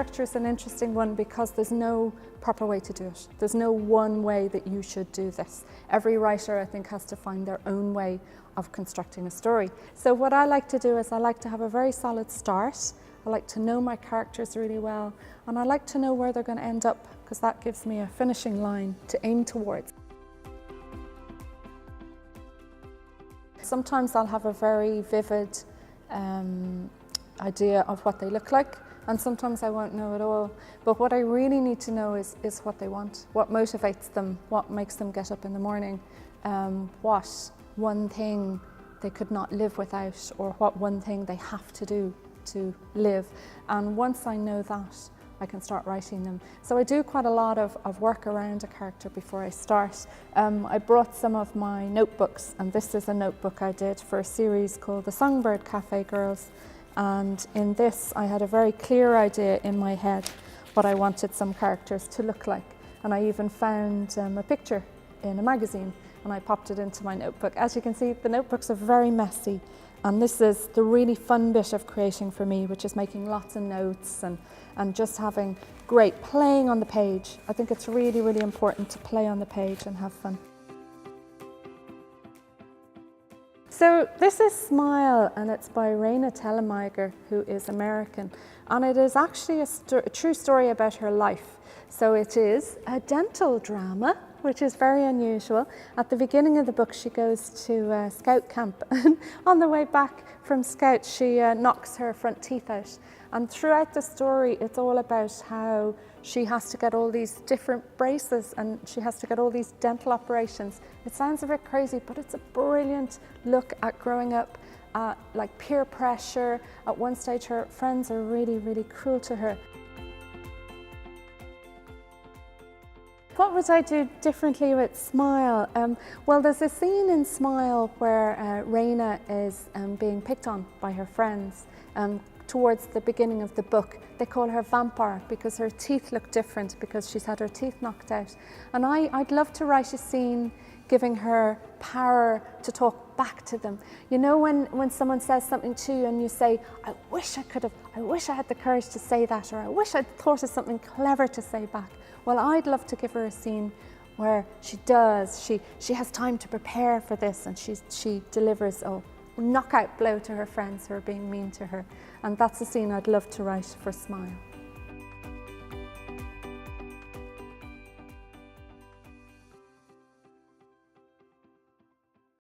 structure is an interesting one because there's no proper way to do it. There's no one way that you should do this. Every writer, I think, has to find their own way of constructing a story. So what I like to do is I like to have a very solid start. I like to know my characters really well, and I like to know where they're going to end up, because that gives me a finishing line to aim towards. Sometimes I'll have a very vivid idea of what they look like, and sometimes I won't know at all. But what I really need to know is what they want, what motivates them, what makes them get up in the morning, what one thing they could not live without, or what one thing they have to do to live. And once I know that, I can start writing them. So I do quite a lot of work around a character before I start. I brought some of my notebooks, and this is a notebook I did for a series called The Songbird Cafe Girls. And in this, I had a very clear idea in my head what I wanted some characters to look like. And I even found a picture in a magazine, and I popped it into my notebook. As you can see, the notebooks are very messy. And this is the really fun bit of creating for me, which is making lots of notes and just having great playing on the page. I think it's really, really important to play on the page and have fun. So this is Sceal, and it's by Raina Tellemeier, who is American. And it is actually a true story about her life. So it is a dental drama, which is very unusual. At the beginning of the book, she goes to Scout camp, and on the way back from Scout, she knocks her front teeth out. And throughout the story, it's all about how she has to get all these different braces, and she has to get all these dental operations. It sounds a bit crazy, but it's a brilliant look at growing up, like peer pressure. At one stage, her friends are really, really cruel to her. What would I do differently with Sceal? Well, there's a scene in Sceal where Raina is being picked on by her friends. Towards the beginning of the book, they call her Vampire because her teeth look different, because she's had her teeth knocked out. And I'd love to write a scene giving her power to talk back to them. You know, when someone says something to you and you say, I wish I had the courage to say that, or I wish I'd thought of something clever to say back. Well, I'd love to give her a scene where she has time to prepare for this, and she delivers a knockout blow to her friends who are being mean to her. And that's a scene I'd love to write for Sceal.